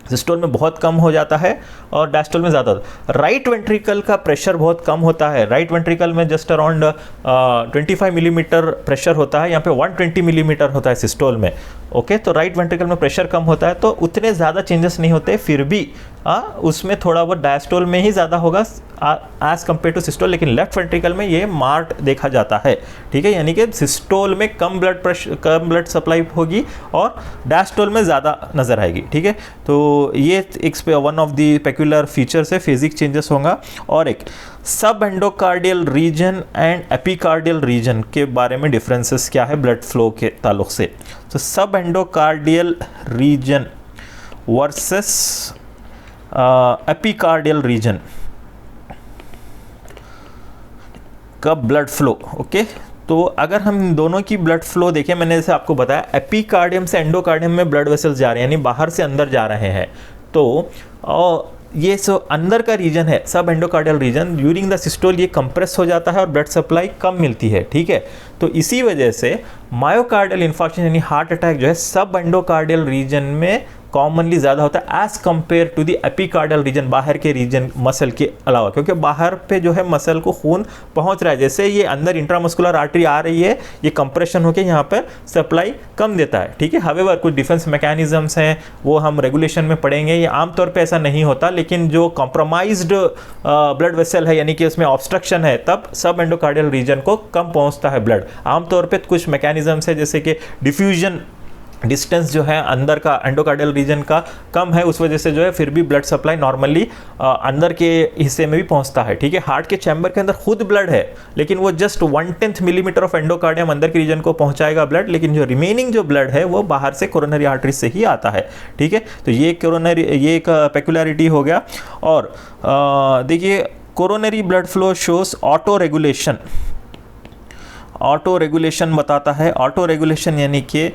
सिस्टोल में बहुत कम हो जाता है और डायस्टोल में ज़्यादा। राइट वेंट्रिकल का प्रेशर बहुत कम होता है। राइट वेंट्रिकल में जस्ट अराउंड 25 मिलीमीटर प्रेशर होता है, यहाँ पे 120 मिलीमीटर होता है सिस्टोल में। ओके, तो राइट वेंट्रिकल में प्रेशर कम होता है, तो उतने ज़्यादा चेंजेस नहीं होते, फिर भी उसमें थोड़ा बहुत डायस्टोल में ही ज़्यादा होगा एज कम्पेयर टू सिस्टोल, लेकिन लेफ्ट वेंट्रिकल में ये मार्क्ड देखा जाता है। ठीक है, यानी कि सिस्टोल में कम ब्लड सप्लाई होगी और डायस्टोल में ज़्यादा नज़र आएगी। ठीक है, तो ये एक one of the peculiar features है, फिजिक चेंजेस होगा। और एक subendocardial region and epicardial region के बारे में डिफरेंसेस क्या है ब्लड फ्लो के ताल्लुक से। तो subendocardial region versus epicardial region का ब्लड फ्लो। ओके, तो अगर हम दोनों की ब्लड फ्लो देखें, मैंने जैसे आपको बताया एपिकार्डियम से एंडोकार्डियम में ब्लड वेसल्स जा रहे हैं, यानी बाहर से अंदर जा रहे हैं। तो ये सो अंदर का रीजन है subendocardial region, during the systole ये कंप्रेस हो जाता है और ब्लड सप्लाई कम मिलती है। ठीक है, तो इसी वजह से मायोकार्डियल इन्फार्क्शन यानी हार्ट अटैक जो है सब एंडोकार्डियल रीजन में कॉमनली ज़्यादा होता है as compare to the epicardial region, बाहर के रीजन मसल के अलावा, क्योंकि बाहर पे जो है मसल को खून पहुंच रहा है, जैसे ये अंदर इंट्रामस्कुलर आर्टरी आ रही है, ये कंप्रेशन होकर यहाँ पर सप्लाई कम देता है, ठीक है। हावेवर कुछ डिफेंस मैकेनिज्म्स हैं, वो हम रेगुलेशन में पढ़ेंगे। ये आमतौर पे ऐसा नहीं होता, लेकिन जो कॉम्प्रोमाइज्ड ब्लड वेसल है, यानी कि उसमें ऑब्स्ट्रक्शन है, तब सब एंडोकार्डियल रीजन को कम पहुंचता है ब्लड। आमतौर पे कुछ मैकेनिज्म्स है, जैसे कि डिफ्यूजन डिस्टेंस जो है अंदर का एंडोकार्डियल रीजन का कम है, उस वजह से जो है फिर भी ब्लड सप्लाई नॉर्मली अंदर के हिस्से में भी पहुंचता है, ठीक है। हार्ट के चैम्बर के अंदर खुद ब्लड है, लेकिन वो जस्ट 1/10 मिलीमीटर ऑफ एंडोकार्डियम अंदर के रीजन को पहुंचाएगा ब्लड, लेकिन जो रिमेनिंग जो ब्लड है वो बाहर से कोरोनरी आर्टरी से ही आता है, ठीक है। तो ये एक पेक्युलरिटी हो गया। और देखिए coronary blood flow shows auto regulation. Auto regulation बताता है, ऑटो रेगुलेशन यानी कि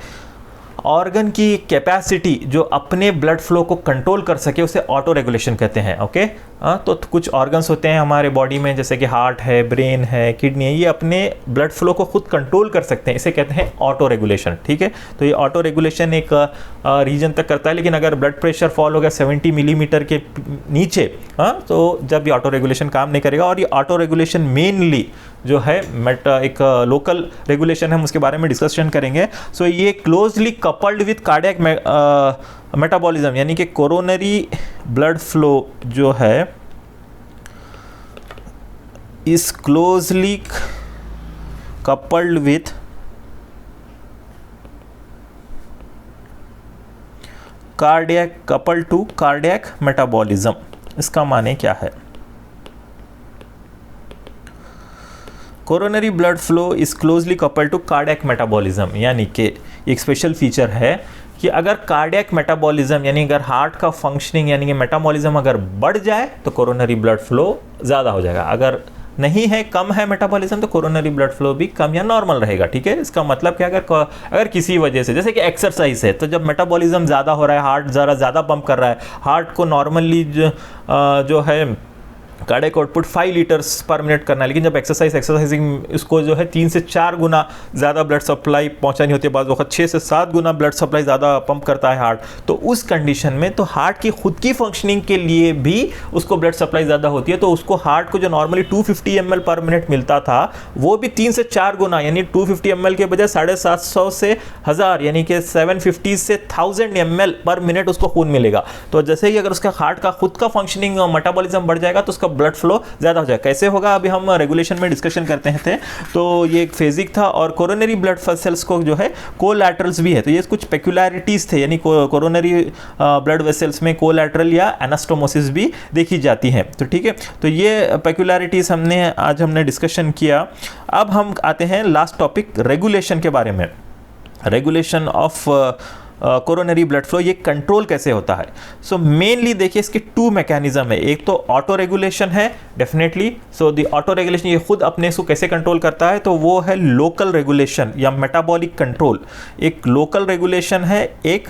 ऑर्गन की कैपेसिटी जो अपने ब्लड फ्लो को कंट्रोल कर सके, उसे ऑटो रेगुलेशन कहते हैं, ओके। तो कुछ ऑर्गन्स होते हैं हमारे बॉडी में, जैसे कि हार्ट है, ब्रेन है, किडनी है, ये अपने ब्लड फ्लो को खुद कंट्रोल कर सकते हैं, इसे कहते हैं ऑटो रेगुलेशन, ठीक है। तो ये ऑटो रेगुलेशन एक रीजन तक करता है, लेकिन अगर ब्लड प्रेशर फॉल हो गया 70 मिलीमीटर के नीचे, तो जब ये ऑटो रेगुलेशन काम नहीं करेगा। और ये ऑटो रेगुलेशन मेनली जो है एक लोकल रेगुलेशन है, हम उसके बारे में डिस्कशन करेंगे। सो ये closely coupled with cardiac metabolism, यानी कि कोरोनरी ब्लड फ्लो जो है is closely coupled with couple to cardiac metabolism. इसका माने क्या है? Coronary blood flow is closely coupled to cardiac metabolism, यानी कि एक स्पेशल फीचर है कि अगर कार्डियक मेटाबॉलिज्म यानी अगर हार्ट का फंक्शनिंग यानी कि मेटाबॉलिज्म अगर बढ़ जाए तो कोरोनरी ब्लड फ्लो ज़्यादा हो जाएगा, अगर नहीं है, कम है मेटाबॉलिज्म, तो कोरोनरी ब्लड फ्लो भी कम या नॉर्मल रहेगा, ठीक है। इसका मतलब क्या, अगर किसी वजह से, जैसे कि एक्सरसाइज है, तो जब मेटाबॉलिज्म ज़्यादा हो रहा है, हार्ट ज़्यादा पंप कर रहा है, हार्ट को नॉर्मली जो है कार्डियक आउटपुट 5 लीटर्स पर मिनट करना है, लेकिन जब एक्सरसाइजिंग इसको जो है 3 से 4 गुना ज़्यादा ब्लड सप्लाई पहुंचानी होती है, बाद वक्त 6 से 7 गुना ब्लड सप्लाई ज़्यादा पंप करता है हार्ट, तो उस कंडीशन में तो हार्ट की खुद की फंक्शनिंग के लिए भी उसको ब्लड सप्लाई ज़्यादा होती है, तो उसको हार्ट को जो नॉर्मली 250 ml पर मिनट मिलता था, वो भी 3 से 4 गुना, यानी 250 ml के बजाय 750 से 1000 यानी कि 750 से 1000 ml पर मिनट उसको खून मिलेगा। तो जैसे ही अगर उसका हार्ट का खुद का फंक्शनिंग मेटाबॉलिज्म बढ़ जाएगा तो उसका ब्लड फ्लो ज्यादा हो जाएगा। कैसे होगा अभी हम रेगुलेशन में डिस्कशन करते हैं थे। तो ये एक फेजिक था। और कोरोनरी ब्लड वेसल्स को जो है कोलैटरल्स भी है, तो ये कुछ पेक्युलैरिटीज थे, यानी कोरोनरी ब्लड वेसल्स में कोलैटरल या एनास्टोमोसिस भी देखी जाती है। तो ठीक है, तो ये पेक्युलैरिटीज हमने डिस्कशन किया। अब हम आते हैं लास्ट टॉपिक रेगुलेशन के बारे में। Regulation of coronary blood flow, ये कंट्रोल कैसे होता है। सो मेनली देखिए इसके 2 मैकेनिज्म है। एक तो ऑटो रेगुलेशन है definitely. So the auto regulation ये खुद अपने को कैसे कंट्रोल करता है, तो वो है लोकल रेगुलेशन या मेटाबॉलिक कंट्रोल। एक लोकल रेगुलेशन है, एक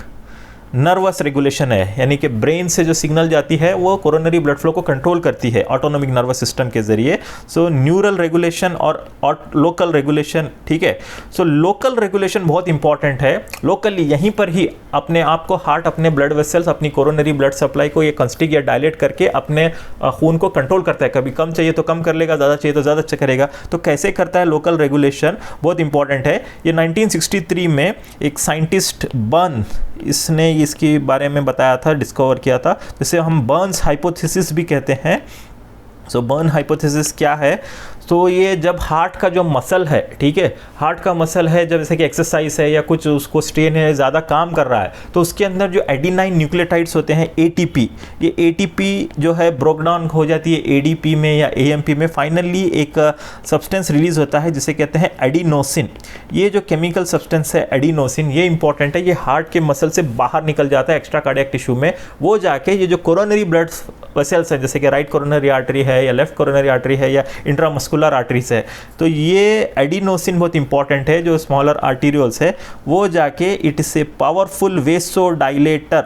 नर्वस रेगुलेशन है, यानी कि ब्रेन से जो सिग्नल जाती है वो कोरोनरी ब्लड फ्लो को कंट्रोल करती है ऑटोनोमिक नर्वस सिस्टम के जरिए। सो न्यूरल रेगुलेशन और लोकल रेगुलेशन, ठीक है। सो लोकल रेगुलेशन बहुत इंपॉर्टेंट है। लोकली यहीं पर ही अपने आप को हार्ट अपने ब्लड वेसल्स अपनी कोरोनरी ब्लड सप्लाई को ये कंस्ट्रिक्ट या डायलेट करके अपने खून को कंट्रोल करता है। कभी कम चाहिए तो कम कर लेगा, ज़्यादा चाहिए तो ज़्यादा करेगा। तो कैसे करता है लोकल रेगुलेशन, बहुत इंपॉर्टेंट है। ये 1963 में एक साइंटिस्ट बर्न, इसने इसके बारे में बताया था, डिस्कवर किया था, जिसे हम बर्न्स हाइपोथेसिस भी कहते हैं। सो बर्न हाइपोथेसिस क्या है, तो ये जब हार्ट का जो मसल है, ठीक है, हार्ट का मसल है, जब जैसे कि एक्सरसाइज है या कुछ उसको स्ट्रेन है, ज़्यादा काम कर रहा है, तो उसके अंदर जो एडिनाइन न्यूक्लियोटाइड्स होते हैं ATP, ये ATP जो है ब्रोक डाउन हो जाती है ADP में या AMP में। फाइनली एक सब्सटेंस रिलीज होता है जिसे कहते हैं एडिनोसिन। ये जो केमिकल सब्सटेंस है एडिनोसिन, ये इंपॉर्टेंट है। ये हार्ट के मसल से बाहर निकल जाता है एक्स्ट्रा कार्डियक टिश्यू में, वो जाके ये जो कोरोनरी ब्लड वेसल्स है, जैसे कि राइट कोरोनरी आर्टरी है या लेफ्ट कोरोनरी आर्टरी है या इंट्रामस्कुलर आर्टरीज है, तो ये एडिनोसिन बहुत इंपॉर्टेंट है, जो स्मॉलर आर्टीरियोल्स है, वो जाके it is a powerful vasodilator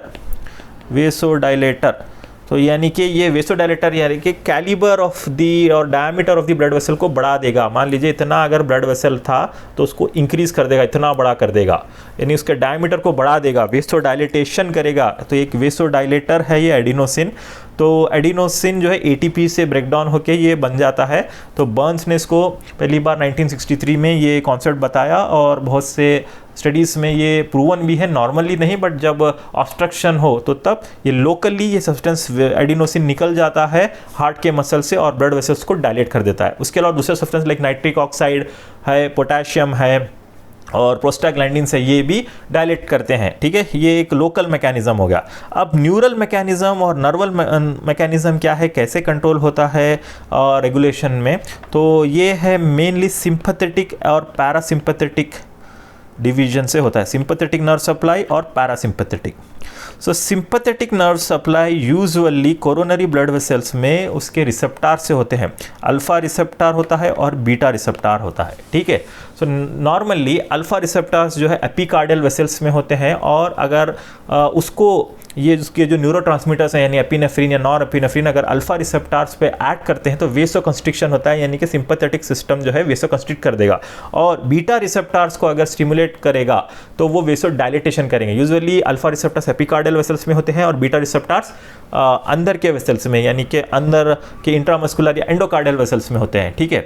तो यानी कि ये वेसोडायलेटर यानी कि कैलिबर ऑफ दी और diameter of the blood vessel को बढ़ा देगा। मान लीजिए इतना अगर ब्लड वेसल था तो उसको इंक्रीज कर देगा, इतना बड़ा कर देगा, यानी उसके डायमीटर को बढ़ा देगा, वेसोडायलेटेशन करेगा। तो एक वेसोडायलेटर है ये एडिनोसिन। तो एडिनोसिन जो है एटीपी से ब्रेकडाउन होके ये बन जाता है। तो बर्न्स ने इसको पहली बार 1963 में ये कॉन्सेप्ट बताया और बहुत से स्टडीज़ में ये प्रूवन भी है, नॉर्मली नहीं बट जब ऑब्स्ट्रक्शन हो तो तब ये लोकली ये सब्सटेंस एडिनोसिन निकल जाता है हार्ट के मसल से और ब्लड वेसल्स को डायलेट कर देता है। उसके अलावा दूसरे सब्सटेंस लाइक नाइट्रिक ऑक्साइड है, पोटेशियम है और प्रोस्टाग्लैंडिन से ये भी डायलेट करते हैं। ठीक है, ये एक लोकल मैकेनिज्म हो गया। अब न्यूरल मैकेनिज्म और नर्वल मैकेनिज्म क्या है, कैसे कंट्रोल होता है रेगुलेशन में, तो ये है मेनली सिंपैथेटिक और पैरासिम्पैथेटिक डिवीजन से होता है, सिंपैथेटिक नर्व सप्लाई और parasympathetic. So sympathetic nerve supply usually coronary blood vessels में उसके रिसेप्टार से होते हैं। अल्फा रिसेप्टार होता है और बीटा रिसेप्टार होता है। ठीक है, सो नॉर्मली अल्फा रिसेप्टार्स जो है एपिकार्डियल वेसल्स में होते हैं और अगर उसको ये उसके जो न्यूरोट्रांसमीटर्स हैं यानी एपिनेफ्रिन या नॉर एपिनेफ्रिन अगर अल्फा रिसेप्टार्स पे ऐड करते हैं तो वेसोकंस्ट्रिक्शन होता है, यानी कि सिंपैथेटिक सिस्टम जो है वेसोकंस्ट्रिक्ट कर देगा। और बीटा रिसेप्टार्स को अगर स्टिमुलेट करेगा तो वो वेसो डायलेटेशन करेंगे। Usually alpha receptors epicardial vessels में होते हैं और बीटा रिसेप्टार्स अंदर के वेसल्स में यानी कि अंदर के इंट्रामस्कुलर या एंडोकार्डियल वेसल्स में होते हैं। ठीक है,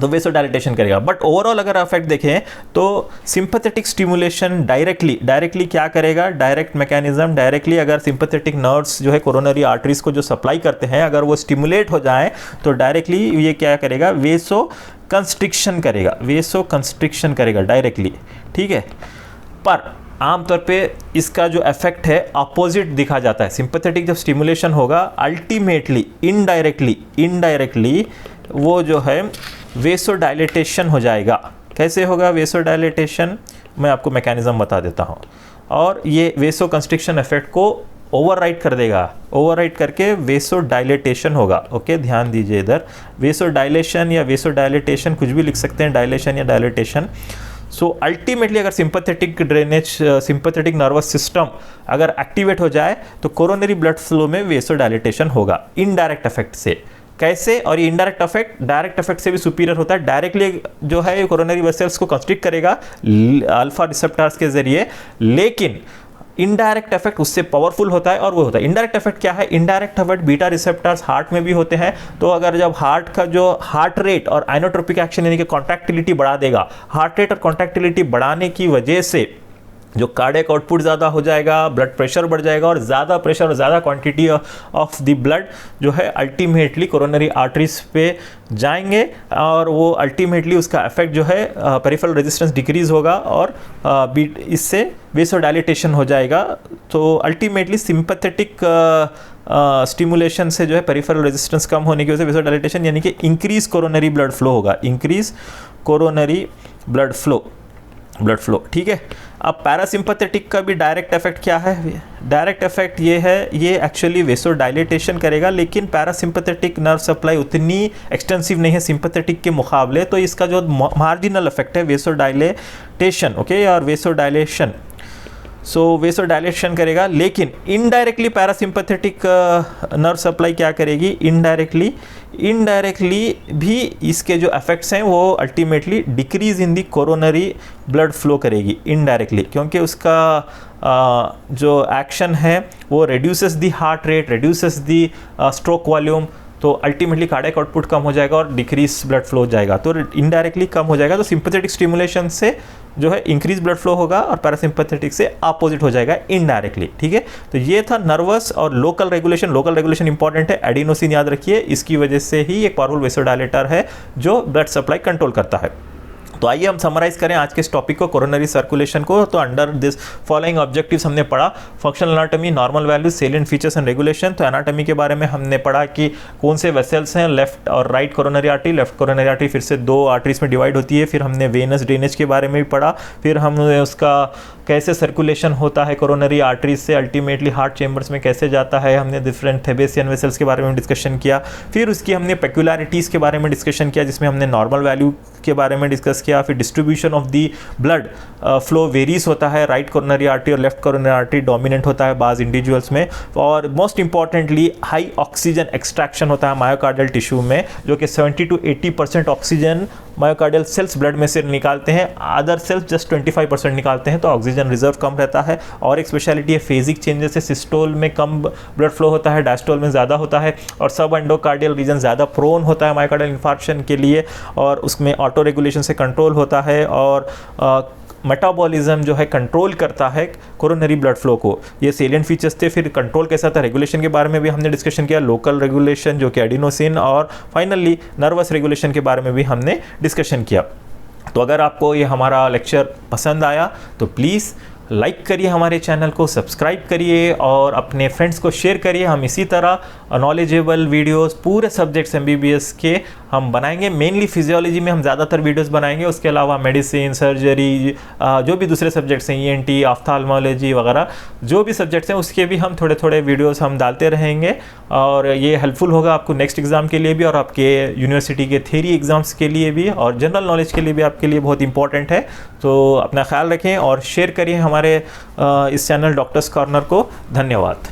तो वेसो डायलेटेशन करेगा। बट ओवरऑल अगर इफेक्ट देखें तो सिंपैथेटिक स्टिमुलेशन डायरेक्टली क्या करेगा, डायरेक्ट मैकेनिज्म, डायरेक्टली अगर सिंपैथेटिक नर्व्स जो है कोरोनरी आर्टरीज को जो सप्लाई करते हैं अगर वो स्टिमुलेट हो जाए तो डायरेक्टली ये क्या करेगा, वेसो कंस्ट्रिक्शन करेगा डायरेक्टली। ठीक है, पर आमतौर पे इसका जो इफेक्ट है अपोजिट दिखा जाता है। सिंपैथेटिक जब स्टिमुलेशन होगा अल्टीमेटली इनडायरेक्टली वो जो है वेसो डायलेटेशन हो जाएगा। कैसे होगा वेसो डायलेटेशन, मैं आपको मैकेनिज्म बता देता हूँ। और ये वेसो कंस्ट्रिक्शन इफेक्ट को ओवरराइड कर देगा, ओवरराइड करके वेसो डायलेटेशन होगा। ओके, ध्यान दीजिए इधर, वेसो डायलेशन या वेसो डायलेटेशन कुछ भी लिख सकते हैं, डायलेशन या डायलेटेशन। सो अल्टीमेटली अगर सिंपैथेटिक नर्वस सिस्टम अगर एक्टिवेट हो जाए तो कोरोनरी ब्लड फ्लो में वेसो डायलेटेशन होगा इनडायरेक्ट इफेक्ट से। कैसे, और ये इनडायरेक्ट इफेक्ट डायरेक्ट इफेक्ट से भी सुपीरियर होता है। डायरेक्टली जो है कोरोनरी वेसल्स को कंस्ट्रिक्ट करेगा अल्फा रिसेप्टर्स के जरिए, लेकिन इनडायरेक्ट इफेक्ट उससे पावरफुल होता है और वो होता है। इनडायरेक्ट इफेक्ट क्या है, indirect effect beta receptors heart में भी होते हैं। तो अगर जब हार्ट का जो हार्ट रेट और आइनोट्रोपिक एक्शन यानी कि कॉन्ट्रैक्टिलिटी बढ़ा देगा, हार्ट रेट और कॉन्ट्रैक्टिलिटी बढ़ाने की वजह से जो कार्डियक आउटपुट ज़्यादा हो जाएगा, ब्लड प्रेशर बढ़ जाएगा और ज़्यादा प्रेशर और ज़्यादा क्वांटिटी ऑफ द ब्लड जो है अल्टीमेटली कोरोनरी आर्टरीज पे जाएंगे और वो अल्टीमेटली उसका इफेक्ट जो है पेरिफेरल रेजिस्टेंस डिक्रीज होगा और इससे वेसो डायलेटेशन हो जाएगा। तो अल्टीमेटली सिंपैथेटिक स्टिमुलेशन से जो है पेरिफेरल रेजिस्टेंस कम होने की वजह से वेसो डायलेटेशन यानी कि इंक्रीज कोरोनरी ब्लड फ्लो होगा, इंक्रीज कोरोनरी ब्लड फ्लो। ठीक है, अब पैरासिम्पैथेटिक का भी डायरेक्ट इफेक्ट क्या है, डायरेक्ट इफेक्ट ये है, ये एक्चुअली वेसो डायलेटेशन करेगा, लेकिन पैरासिम्पैथेटिक नर्व सप्लाई उतनी एक्सटेंसिव नहीं है सिंपैथेटिक के मुकाबले। तो इसका जो मार्जिनल इफेक्ट है वेसो डायलेटेशन, ओके, और वेसो डायलेशन, सो वेसो डायलेशन करेगा, लेकिन इनडायरेक्टली पैरासिम्पैथेटिक नर्व सप्लाई क्या करेगी, इनडायरेक्टली भी इसके जो इफेक्ट्स हैं वो ultimately decrease in the coronary blood flow करेगी इनडायरेक्टली, क्योंकि उसका जो एक्शन है वो reduces the heart rate, reduces the stroke volume, तो अल्टीमेटली कार्डियक आउटपुट कम हो जाएगा और डिक्रीज ब्लड फ्लो हो जाएगा, तो इनडायरेक्टली कम हो जाएगा। तो सिंपैथेटिक स्टिमुलेशन से जो है इंक्रीज ब्लड फ्लो होगा और पैरासिम्पैथेटिक से अपोजिट हो जाएगा इनडायरेक्टली। ठीक है, तो ये था नर्वस और लोकल रेगुलेशन इंपॉर्टेंट है, एडिनोसिन याद रखिए, इसकी वजह से ही एक पावरफुल वेसोडायलेटर है जो ब्लड सप्लाई कंट्रोल करता है। तो आइए हम समराइज करें आज के इस टॉपिक को, कोरोनरी सर्कुलेशन को। तो अंडर दिस फॉलोइंग ऑब्जेक्टिव्स हमने पढ़ा, functional anatomy, normal values, salient features and regulation. तो एनाटॉमी के बारे में हमने पढ़ा कि कौन से वेसल्स हैं, लेफ्ट और right coronary artery. Left coronary artery फिर से दो आर्टरीज में डिवाइड होती है। फिर हमने वेनस ड्रेनेज के बारे में भी पढ़ा, फिर हमने उसका कैसे सर्कुलेशन होता है कोरोनरी आर्टरीज से अल्टीमेटली हार्ट चेम्बर्स में कैसे जाता है, हमने डिफरेंट थेबेसियन वेसल्स के बारे में डिस्कशन किया। फिर उसकी हमने पेक्युलरिटीज़ के बारे में डिस्कशन किया, जिसमें हमने नॉर्मल वैल्यू के बारे में डिस्कस किया। फिर distribution of the blood flow varies होता है, राइट कोरोनरी आर्टरी और लेफ्ट कोरोनरी आर्टरी डोमिनेंट होता है बाज़ इंडिविजुअल्स में। और most importantly high oxygen extraction होता है मायोकार्डियल टिश्यू में, जो कि 70 to 80% oxygen myocardial cells blood में से निकालते हैं, अदर सेल्स जस्ट 25% निकालते हैं, तो ऑक्सीजन रिजर्व कम रहता है। और एक स्पेशलिटी है फेजिक चेंजेस है, सिस्टोल में कम ब्लड फ्लो होता है, डायस्टोल में ज़्यादा होता है, और सब एंडोकार्डियल रीजन ज़्यादा प्रोन होता है मायोकार्डियल इंफार्क्शन के लिए, और उसमें ऑटो रेगुलेशन से कंट्रोल होता है, और मेटाबॉलिज्म जो है कंट्रोल करता है कोरोनरी ब्लड फ्लो को। ये सेलिएंट फीचर्स थे। फिर कंट्रोल कैसा था, रेगुलेशन के बारे में भी हमने डिस्कशन किया, लोकल रेगुलेशन जो कि एडिनोसिन, और फाइनली नर्वस रेगुलेशन के बारे में भी हमने डिस्कशन किया। तो अगर आपको ये हमारा लेक्चर पसंद आया तो प्लीज़ लाइक करिए, हमारे चैनल को सब्सक्राइब करिए और अपने फ्रेंड्स को शेयर करिए। हम इसी तरह नॉलेजेबल वीडियोस पूरे सब्जेक्ट्स MBBS के हम बनाएंगे। मेनली फिजियोलॉजी में हम ज़्यादातर वीडियोस बनाएंगे, उसके अलावा मेडिसिन, सर्जरी, जो भी दूसरे सब्जेक्ट्स हैं, ENT, ऑफ्थाल्मोलॉजी वगैरह जो भी सब्जेक्ट्स हैं उसके भी हम थोड़े थोड़े वीडियोस हम डालते रहेंगे, और ये हेल्पफुल होगा आपको नेक्स्ट एग्ज़ाम के लिए भी, और आपके यूनिवर्सिटी के थ्योरी एग्ज़ाम्स के लिए भी, और जनरल नॉलेज के लिए भी आपके लिए बहुत इंपॉर्टेंट है। तो अपना ख्याल रखें और शेयर करिए हमारे इस चैनल डॉक्टर्स कॉर्नर को। धन्यवाद।